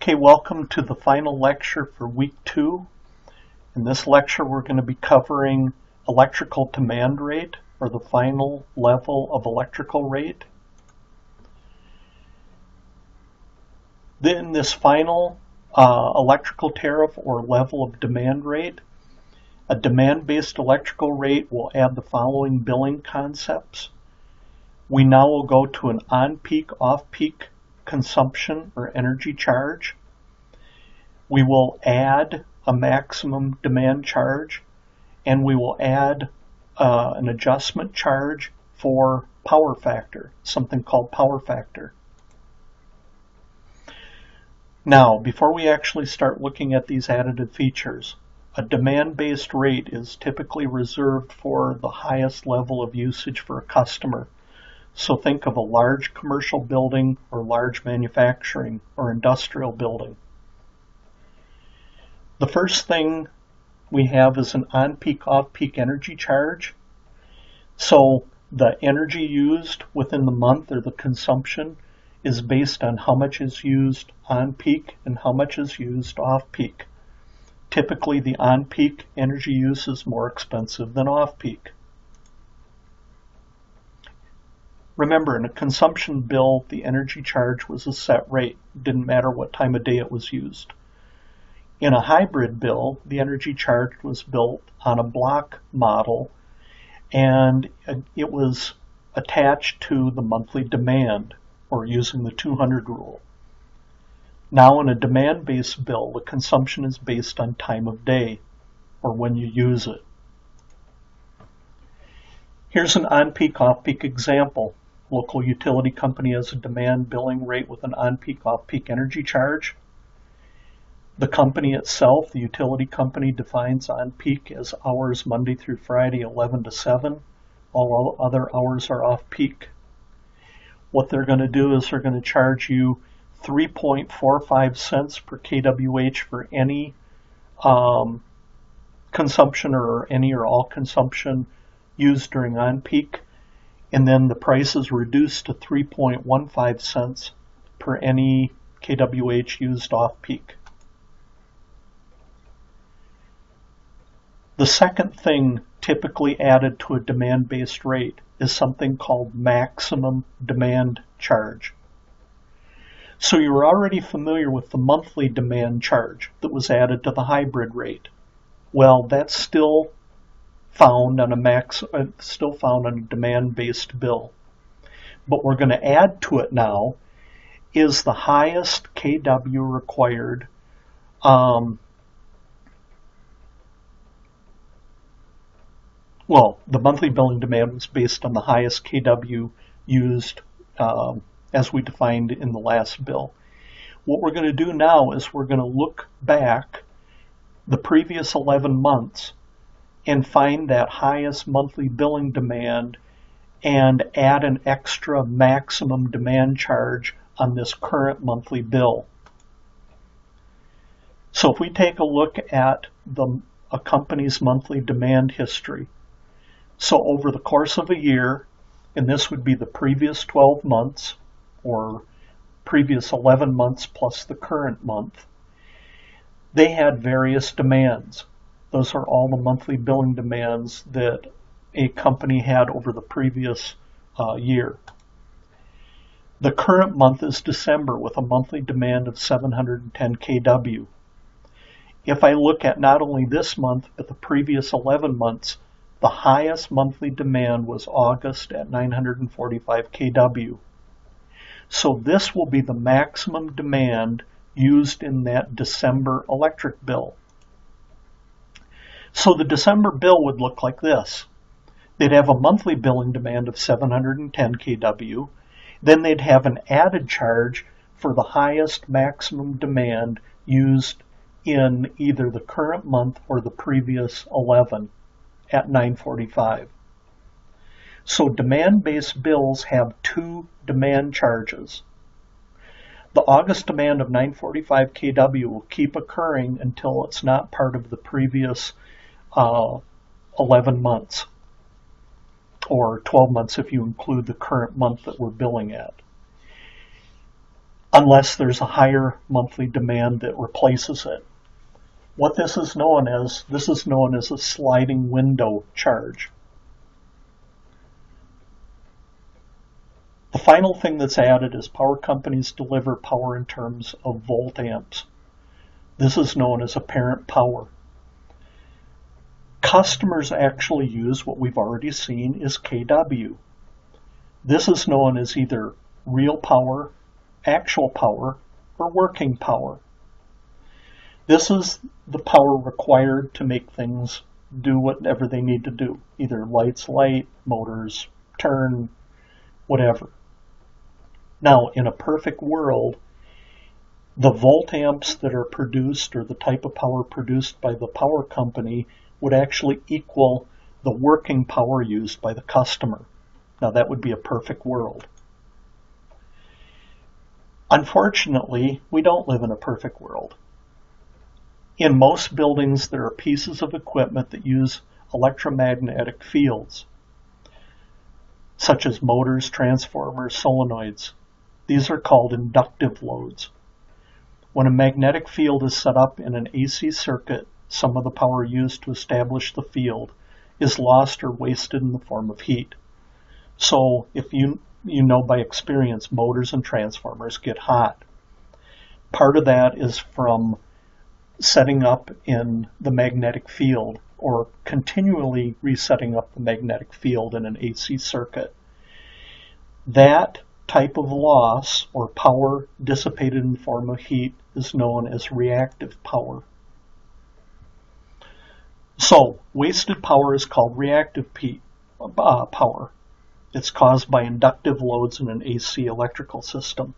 Okay, welcome to the final lecture for week 2. In this lecture we're going to be covering electrical demand rate, or the final level of electrical rate. Then this final electrical tariff or level of demand rate, a demand-based electrical rate will add the following billing concepts. We now will go to an on-peak, off-peak consumption or energy charge. We will add a maximum demand charge, and we will add an adjustment charge for power factor, something called power factor. Now, before we actually start looking at these additive features, a demand-based rate is typically reserved for the highest level of usage for a customer. So think of a large commercial building or large manufacturing or industrial building. The first thing we have is an on-peak, off-peak energy charge. So the energy used within the month, or the consumption, is based on how much is used on-peak and how much is used off-peak. Typically the on-peak energy use is more expensive than off-peak. Remember, in a consumption bill, the energy charge was a set rate. It didn't matter what time of day it was used. In a hybrid bill, the energy charge was built on a block model, and it was attached to the monthly demand, or using the 200 rule. Now in a demand-based bill, the consumption is based on time of day, or when you use it. Here's an on-peak, off-peak example. Local utility company has a demand billing rate with an on-peak, off-peak energy charge. The company itself, the utility company, defines on-peak as hours Monday through Friday, 11 to 7. All other hours are off-peak. What they're going to do is they're going to charge you 3.45 cents per kWh for any consumption, or any or all consumption used during on-peak. And then the price is reduced to 3.15 cents per any kWh used off-peak. The second thing typically added to a demand-based rate is something called maximum demand charge. So you're already familiar with the monthly demand charge that was added to the hybrid rate. Well, that's still found on a demand-based bill. But we're going to add to it now is the highest kW required the monthly billing demand was based on the highest kW used as we defined in the last bill. What we're going to do now is we're going to look back the previous 11 months and find that highest monthly billing demand and add an extra maximum demand charge on this current monthly bill. So if we take a look at a company's monthly demand history, so over the course of a year, and this would be the previous 12 months or previous 11 months plus the current month, they had various demands. Those are all the monthly billing demands that a company had over the previous year. The current month is December with a monthly demand of 710 kW. If I look at not only this month, but the previous 11 months, the highest monthly demand was August at 945 kW. So this will be the maximum demand used in that December electric bill. So the December bill would look like this. They'd have a monthly billing demand of 710 kW. Then they'd have an added charge for the highest maximum demand used in either the current month or the previous 11 at 945. So demand-based bills have two demand charges. The August demand of 945 kW will keep occurring until it's not part of the previous 11 months, or 12 months if you include the current month that we're billing at. unless there's a higher monthly demand that replaces it. What this is known as a sliding window charge. The final thing that's added is power companies deliver power in terms of volt amps. This is known as apparent power. Customers actually use what we've already seen is kW. This is known as either real power, actual power, or working power. This is the power required to make things do whatever they need to do. Either lights light, motors turn, whatever. Now, in a perfect world, the volt amps that are produced or the type of power produced by the power company would actually equal the working power used by the customer. Now, that would be a perfect world. Unfortunately, we don't live in a perfect world. In most buildings, there are pieces of equipment that use electromagnetic fields, such as motors, transformers, solenoids. These are called inductive loads. When a magnetic field is set up in an AC circuit, some of the power used to establish the field is lost or wasted in the form of heat. So if you know by experience, motors and transformers get hot. Part of that is from setting up in the magnetic field or continually resetting up the magnetic field in an AC circuit. That type of loss or power dissipated in the form of heat is known as reactive power. So, wasted power is called reactive power. It's caused by inductive loads in an AC electrical system.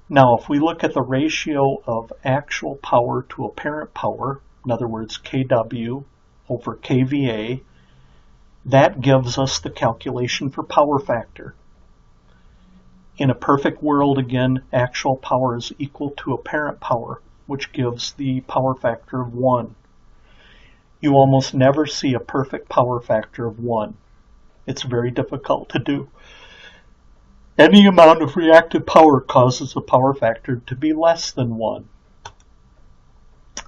Now, if we look at the ratio of actual power to apparent power, in other words, kW over kVA, that gives us the calculation for power factor. In a perfect world, again, actual power is equal to apparent power, which gives the power factor of 1. You almost never see a perfect power factor of 1. It's very difficult to do. Any amount of reactive power causes the power factor to be less than 1.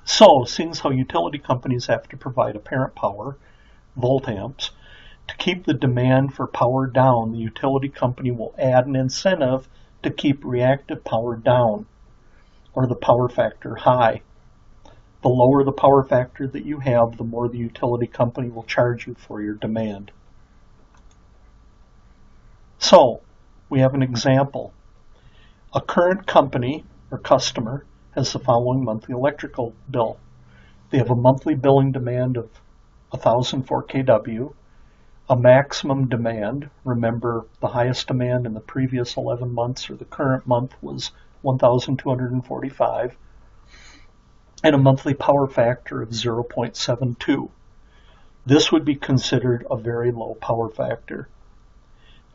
So, seeing as how utility companies have to provide apparent power, volt amps, to keep the demand for power down, the utility company will add an incentive to keep reactive power down, or the power factor high. The lower the power factor that you have, the more the utility company will charge you for your demand. So, we have an example. A current company or customer has the following monthly electrical bill. They have a monthly billing demand of 1,004 kW, a maximum demand. Remember, the highest demand in the previous 11 months or the current month was 1,245, and a monthly power factor of 0.72. This would be considered a very low power factor.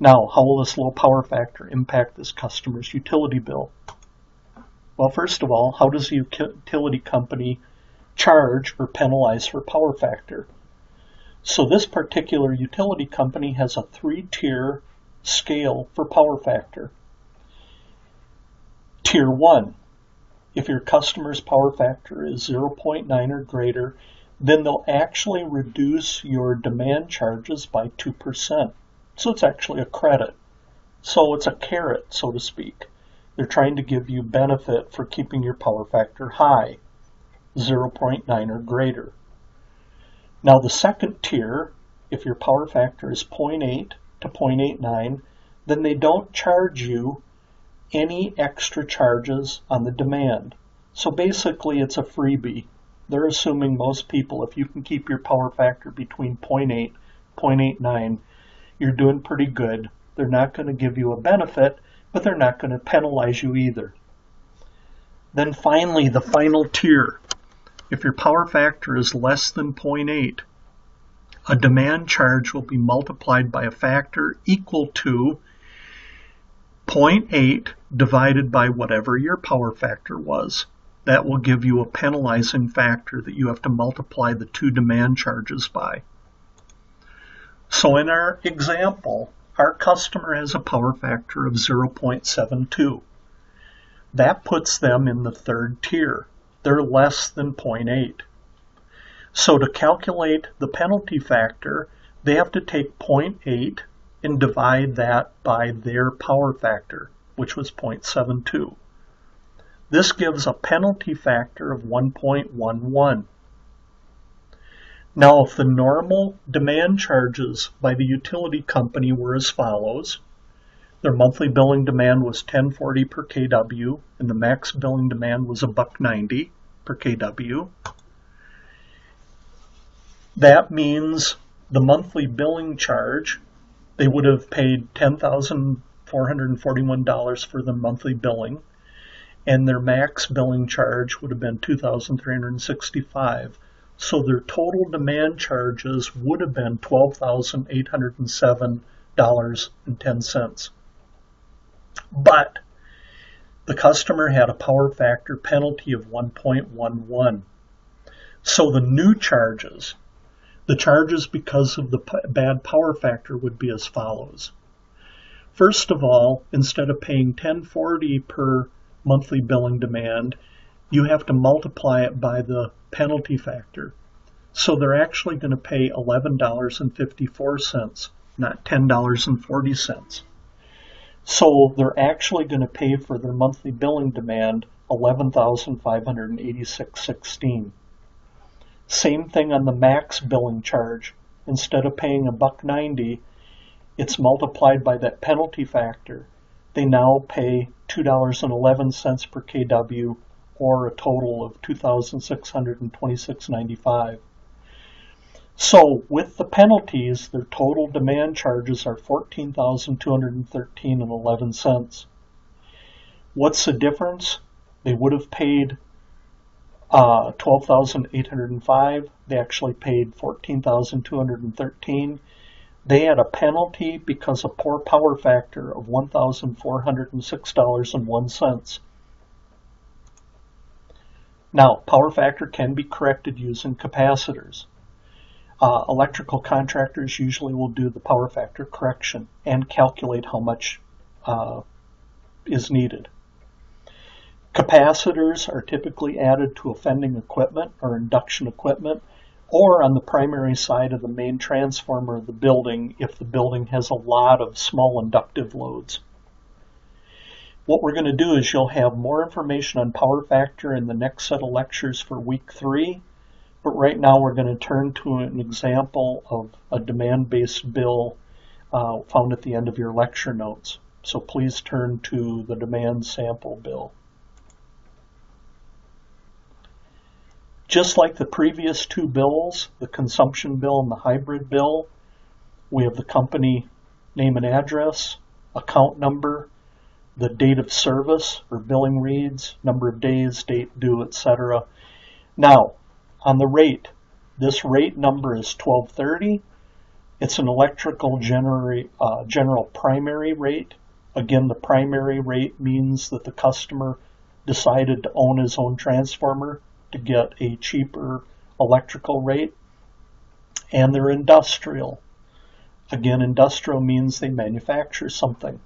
Now, how will this low power factor impact this customer's utility bill? Well, first of all, how does the utility company charge or penalize for power factor? So this particular utility company has a 3-tier scale for power factor. Tier 1, if your customer's power factor is 0.9 or greater, then they'll actually reduce your demand charges by 2%. So it's actually a credit. So it's a carrot, so to speak. They're trying to give you benefit for keeping your power factor high, 0.9 or greater. Now the second tier, if your power factor is 0.8 to 0.89, then they don't charge you any extra charges on the demand. So basically it's a freebie. They're assuming most people, if you can keep your power factor between 0.8, 0.89, you're doing pretty good. They're not going to give you a benefit, but they're not going to penalize you either. Then finally, the final tier. If your power factor is less than 0.8, a demand charge will be multiplied by a factor equal to 0.8 divided by whatever your power factor was. That will give you a penalizing factor that you have to multiply the two demand charges by. So in our example, our customer has a power factor of 0.72. That puts them in the third tier. They're less than 0.8. So to calculate the penalty factor, they have to take 0.8 and divide that by their power factor, which was 0.72. This gives a penalty factor of 1.11. Now, if the normal demand charges by the utility company were as follows, their monthly billing demand was $10.40 per kW, and the max billing demand was $1.90 per kW. That means the monthly billing charge, they would have paid $10,441 for the monthly billing, and their max billing charge would have been $2,365. So their total demand charges would have been $12,807.10. But the customer had a power factor penalty of 1.11. So the new charges, the charges because of the bad power factor, would be as follows. First of all, instead of paying $10.40 per monthly billing demand, you have to multiply it by the penalty factor. So they're actually going to pay $11.54, not $10.40. So they're actually going to pay for their monthly billing demand $11,586.16. Same thing on the max billing charge. Instead of paying $1.90, it's multiplied by that penalty factor. They now pay $2.11 per kW, or a total of $2,626.95. So with the penalties, their total demand charges are $14,213.11. What's the difference? They would have paid $12,805. They actually paid $14,213. They had a penalty because of poor power factor of $1,406.01. Now, power factor can be corrected using capacitors. Electrical contractors usually will do the power factor correction and calculate how much is needed. Capacitors are typically added to offending equipment or induction equipment, or on the primary side of the main transformer of the building if the building has a lot of small inductive loads. What we're going to do is you'll have more information on power factor in the next set of lectures for week 3, but right now we're going to turn to an example of a demand-based bill found at the end of your lecture notes. So please turn to the demand sample bill. Just like the previous two bills, the consumption bill and the hybrid bill, we have the company name and address, account number, the date of service or billing reads, number of days, date due, etc. Now, on the rate, this rate number is 1230. It's an electrical general primary rate. Again, the primary rate means that the customer decided to own his own transformer to get a cheaper electrical rate. And they're industrial. Again, industrial means they manufacture something.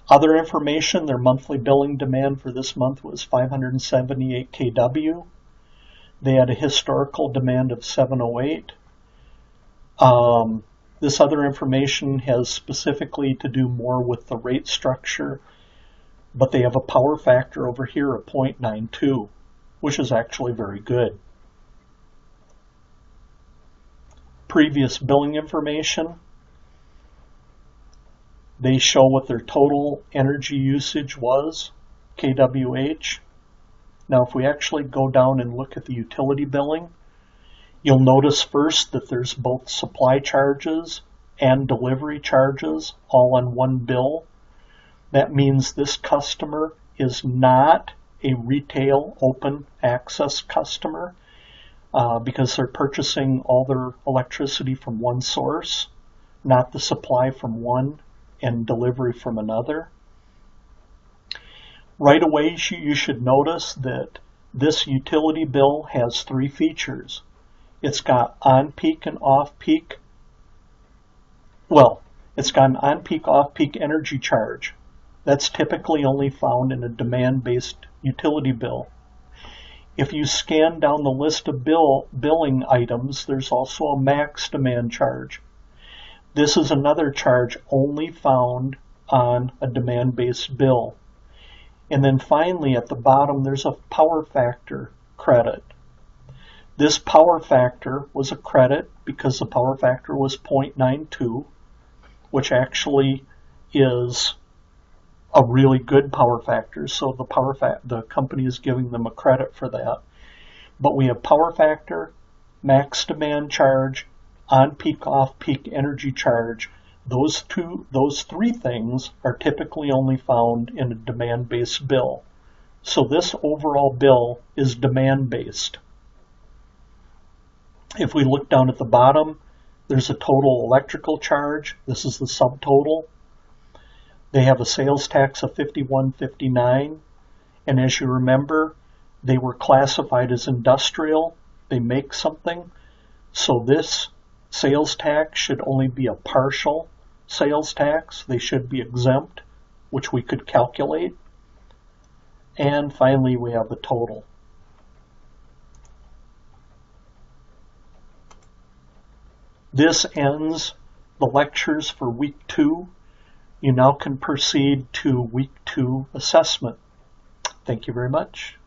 Other information, their monthly billing demand for this month was 578 kW. They had a historical demand of 708. This other information has specifically to do more with the rate structure, but they have a power factor over here of 0.92, which is actually very good. Previous billing information, they show what their total energy usage was, kWh. Now if we actually go down and look at the utility billing, you'll notice first that there's both supply charges and delivery charges all on one bill. That means this customer is not a retail open access customer because they're purchasing all their electricity from one source, not the supply from one and delivery from another. Right away, you should notice that this utility bill has 3 features. It's got on-peak and off-peak. Well, It's got an on-peak, off-peak energy charge. That's typically only found in a demand-based utility bill. If you scan down the list of billing items, there's also a max demand charge. This is another charge only found on a demand-based bill. And then finally at the bottom there's a power factor credit. This power factor was a credit because the power factor was 0.92, which actually is a really good power factor, so the company is giving them a credit for that. But we have power factor, max demand charge, on-peak, off-peak energy charge. Those three things are typically only found in a demand-based bill. So this overall bill is demand-based. If we look down at the bottom, there's a total electrical charge. This is the subtotal. They have a sales tax of $51.59, and as you remember, they were classified as industrial. They make something, so this sales tax should only be a partial sales tax. They should be exempt, which we could calculate. And finally, we have the total. This ends the lectures for week 2. You now can proceed to week 2 assessment. Thank you very much.